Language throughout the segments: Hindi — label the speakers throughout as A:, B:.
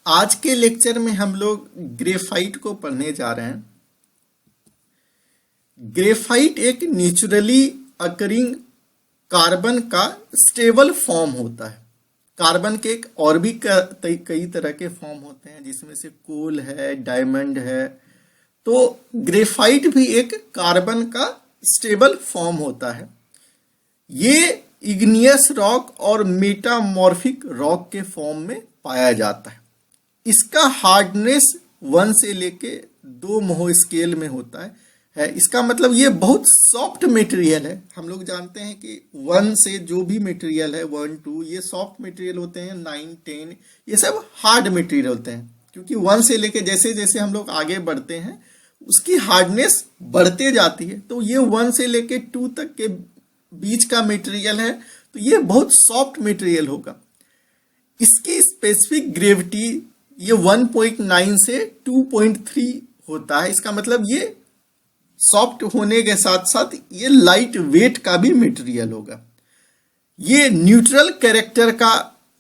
A: आज के लेक्चर में हम लोग ग्रेफाइट को पढ़ने जा रहे हैं। ग्रेफाइट एक नेचुरली अकरिंग कार्बन का स्टेबल फॉर्म होता है। कार्बन के एक और भी कई तरह के फॉर्म होते हैं, जिसमें से कोल है, डायमंड है। तो ग्रेफाइट भी एक कार्बन का स्टेबल फॉर्म होता है। ये इग्नियस रॉक और मेटामॉर्फिक रॉक के फॉर्म में पाया जाता है। इसका हार्डनेस 1 से लेके 2 मोह स्केल में होता है। इसका मतलब ये बहुत सॉफ्ट मटेरियल है। हम लोग जानते हैं कि 1 से जो भी मटेरियल है 1, 2 ये सॉफ्ट मटेरियल होते हैं, 9, 10 ये सब हार्ड मटेरियल होते हैं। क्योंकि 1 से लेके जैसे जैसे हम लोग आगे बढ़ते हैं उसकी हार्डनेस बढ़ते जाती है। तो ये 1 से लेके 2 तक के बीच का मटेरियल है, तो ये बहुत सॉफ्ट मटेरियल होगा। इसकी स्पेसिफिक ग्रेविटी ये 1.9 से 2.3 होता है। इसका मतलब ये सॉफ्ट होने के साथ साथ ये लाइट वेट का भी मटेरियल होगा। ये न्यूट्रल कैरेक्टर का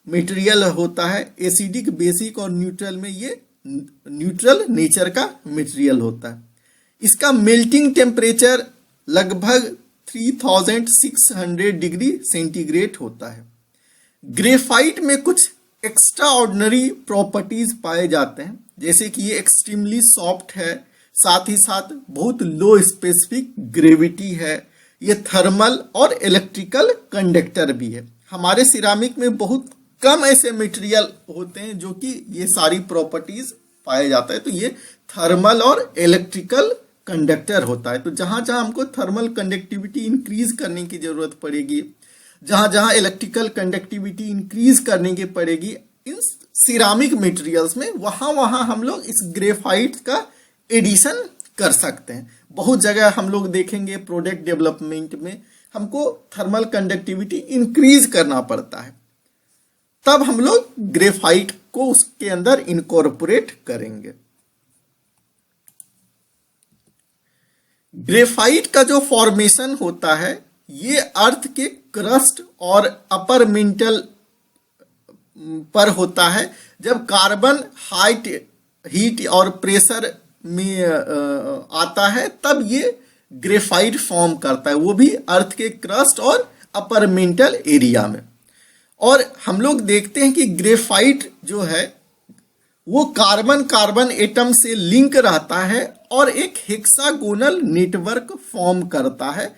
A: मटेरियल होता है। एसिडिक, बेसिक और न्यूट्रल में ये न्यूट्रल नेचर का मटेरियल होता है। इसका मेल्टिंग टेम्परेचर लगभग 3600 डिग्री सेंटीग्रेड होता है। ग्रेफाइट में कुछ एक्स्ट्रा ऑर्डिनरी प्रॉपर्टीज पाए जाते हैं, जैसे कि ये एक्सट्रीमली सॉफ्ट है, साथ ही साथ बहुत लो स्पेसिफिक ग्रेविटी है, ये थर्मल और इलेक्ट्रिकल कंडक्टर भी है। हमारे सिरामिक में बहुत कम ऐसे मटेरियल होते हैं जो कि ये सारी प्रॉपर्टीज पाए जाता है। तो ये थर्मल और इलेक्ट्रिकल कंडक्टर होता है। तो जहां जहां हमको थर्मल कंडक्टिविटी इंक्रीज करने की जरूरत पड़ेगी, जहां जहां इलेक्ट्रिकल कंडक्टिविटी इंक्रीज करने की पड़ेगी इन सिरामिक मटेरियल्स में, वहां वहां हम लोग इस ग्रेफाइट का एडिशन कर सकते हैं। बहुत जगह हम लोग देखेंगे प्रोडक्ट डेवलपमेंट में हमको थर्मल कंडक्टिविटी इंक्रीज करना पड़ता है, तब हम लोग ग्रेफाइट को उसके अंदर इनकॉर्पोरेट करेंगे। ग्रेफाइट का जो फॉर्मेशन होता है ये अर्थ के क्रस्ट और अपर मेंटल पर होता है। जब कार्बन हीट और प्रेशर में आता है तब ये ग्रेफाइट फॉर्म करता है, वो भी अर्थ के क्रस्ट और अपर मेंटल एरिया में। और हम लोग देखते हैं कि ग्रेफाइट जो है वो कार्बन कार्बन एटम से लिंक रहता है और एक हेक्सागोनल नेटवर्क फॉर्म करता है।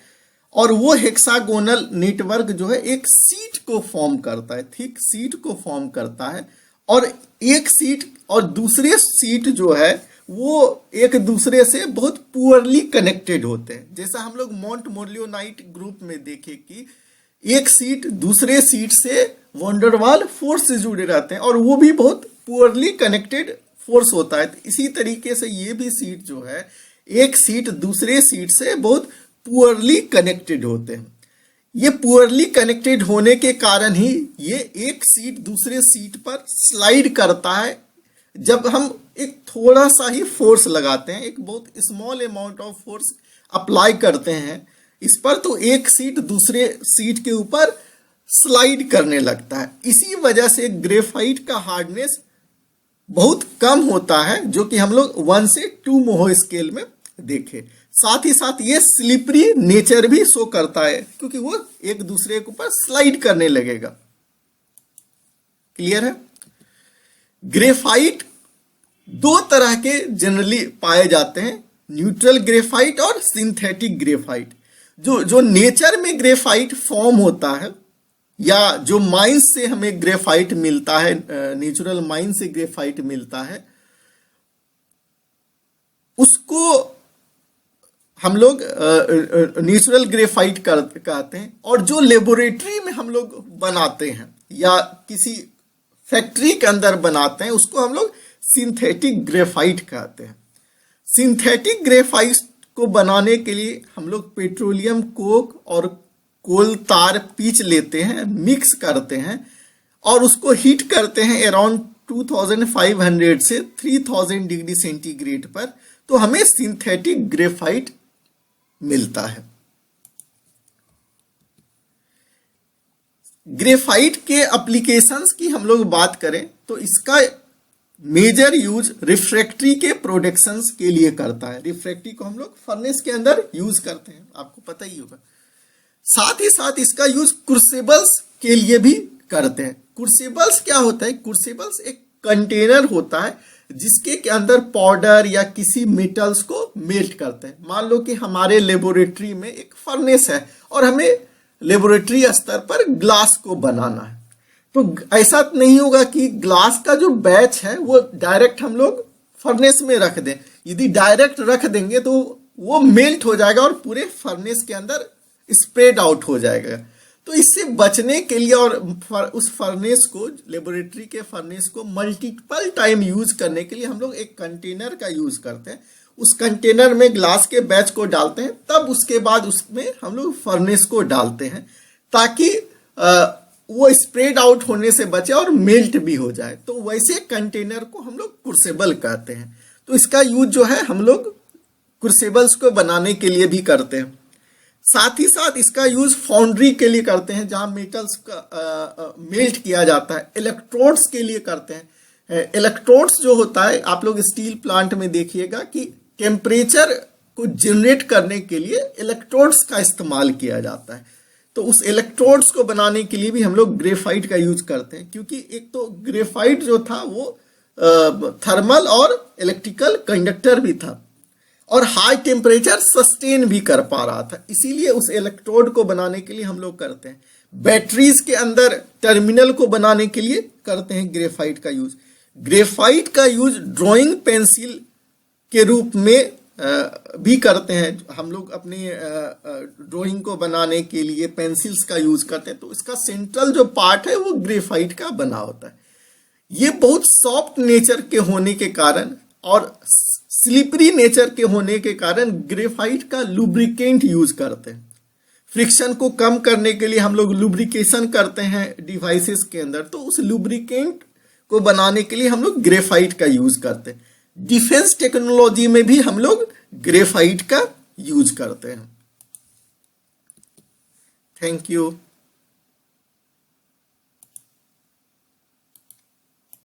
A: और वो हेक्सागोनल नेटवर्क जो है एक सीट को फॉर्म करता है, थिक सीट को फॉर्म करता है। और एक सीट और दूसरे सीट जो है वो एक दूसरे से बहुत पुअरली कनेक्टेड होते हैं। जैसा हम लोग माउंट मोर्लियोनाइट ग्रुप में देखे कि एक सीट दूसरे सीट से वंडरवाल फोर्स से जुड़े रहते हैं और वो भी बहुत पुअरली कनेक्टेड फोर्स होता है। इसी तरीके से ये भी सीट जो है एक सीट दूसरे सीट से बहुत पुअरली कनेक्टेड होते हैं। ये पुअरली कनेक्टेड होने के कारण ही ये एक सीट दूसरे सीट पर स्लाइड करता है। जब हम एक थोड़ा सा ही फोर्स लगाते हैं, एक बहुत small amount of force apply करते हैं इस पर, तो एक सीट दूसरे सीट के ऊपर स्लाइड करने लगता है। इसी वजह से ग्रेफाइट का हार्डनेस बहुत कम होता है, जो कि हम लोग 1 से 2 मोह स्केल में देखे। साथ ही साथ ये स्लिपरी नेचर भी शो करता है, क्योंकि वो एक दूसरे के ऊपर स्लाइड करने लगेगा। क्लियर है? ग्रेफाइट 2 तरह के जनरली पाए जाते हैं, न्यूट्रल ग्रेफाइट और सिंथेटिक ग्रेफाइट। जो नेचर में ग्रेफाइट फॉर्म होता है या जो माइंस से हमें ग्रेफाइट मिलता है, नेचुरल माइन से ग्रेफाइट मिलता है, उसको हम लोग नेचुरल ग्रेफाइट कहते हैं। और जो लेबोरेटरी में हम लोग बनाते हैं या किसी फैक्ट्री के अंदर बनाते हैं उसको हम लोग सिंथेटिक ग्रेफाइट कहते हैं। सिंथेटिक ग्रेफाइट को बनाने के लिए हम लोग पेट्रोलियम कोक और कोल तार पीच लेते हैं, मिक्स करते हैं और उसको हीट करते हैं अराउंड 2500 से 3000 डिग्री सेंटीग्रेड पर, तो हमें सिंथेटिक ग्रेफाइट मिलता है। ग्रेफाइट के एप्लीकेशंस की हम लोग बात करें तो इसका मेजर यूज रिफ्रैक्ट्री के प्रोडक्शंस के लिए करता है। रिफ्रैक्ट्री को हम लोग फर्नेस के अंदर यूज करते हैं, आपको पता ही होगा। साथ ही साथ इसका यूज क्रूसिबल्स के लिए भी करते हैं। क्रूसिबल्स क्या होता है? क्रूसिबल्स एक कंटेनर होता है जिसके के अंदर पाउडर या किसी मेटल्स को मेल्ट करते हैं। मान लो कि हमारे लेबोरेटरी में एक फर्नेस है और हमें लेबोरेटरी स्तर पर ग्लास को बनाना है, तो ऐसा नहीं होगा कि ग्लास का जो बैच है वो डायरेक्ट हम लोग फर्नेस में रख दें। यदि डायरेक्ट रख देंगे तो वो मेल्ट हो जाएगा और पूरे फर्नेस के अंदर स्प्रेड आउट हो जाएगा। तो इससे बचने के लिए और उस फर्नेस को, लेबोरेटरी के फर्नेस को मल्टीपल टाइम यूज करने के लिए हम लोग एक कंटेनर का यूज करते हैं। उस कंटेनर में ग्लास के बैच को डालते हैं, तब उसके बाद उसमें हम लोग फर्नेस को डालते हैं ताकि वो स्प्रेड आउट होने से बचे और मेल्ट भी हो जाए। तो वैसे कंटेनर को हम लोग क्रूसिबल कहते हैं। तो इसका यूज जो है हम लोग क्रूसिबल्स को बनाने के लिए भी करते हैं। साथ ही साथ इसका यूज फाउंड्री के लिए करते हैं, जहां मेटल्स का मेल्ट किया जाता है। इलेक्ट्रोड्स के लिए करते हैं। इलेक्ट्रोड्स जो होता है, आप लोग स्टील प्लांट में देखिएगा कि टेम्परेचर को जनरेट करने के लिए इलेक्ट्रोड्स का इस्तेमाल किया जाता है। तो उस इलेक्ट्रोड्स को बनाने के लिए भी हम लोग ग्रेफाइट का यूज करते हैं, क्योंकि एक तो ग्रेफाइट जो था वो थर्मल और इलेक्ट्रिकल कंडक्टर भी था और हाई टेम्परेचर सस्टेन भी कर पा रहा था, इसीलिए उस इलेक्ट्रोड को बनाने के लिए हम लोग करते हैं। बैटरीज के अंदर टर्मिनल को बनाने के लिए करते हैं ग्रेफाइट का यूज। ग्रेफाइट का यूज ड्राइंग पेंसिल के रूप में भी करते हैं। हम लोग अपने ड्राइंग को बनाने के लिए पेंसिल्स का यूज करते हैं, तो इसका सेंट्रल जो पार्ट है वो ग्रेफाइट का बना होता है। ये बहुत सॉफ्ट नेचर के होने के कारण और स्लिपरी नेचर के होने के कारण ग्रेफाइट का लुब्रिकेंट यूज करते हैं। फ्रिक्शन को कम करने के लिए हम लोग लुब्रिकेशन करते हैं डिवाइसेस के अंदर, तो उस लुब्रिकेंट को बनाने के लिए हम लोग ग्रेफाइट का यूज करते हैं। डिफेंस टेक्नोलॉजी में भी हम लोग ग्रेफाइट का यूज करते हैं। Thank you.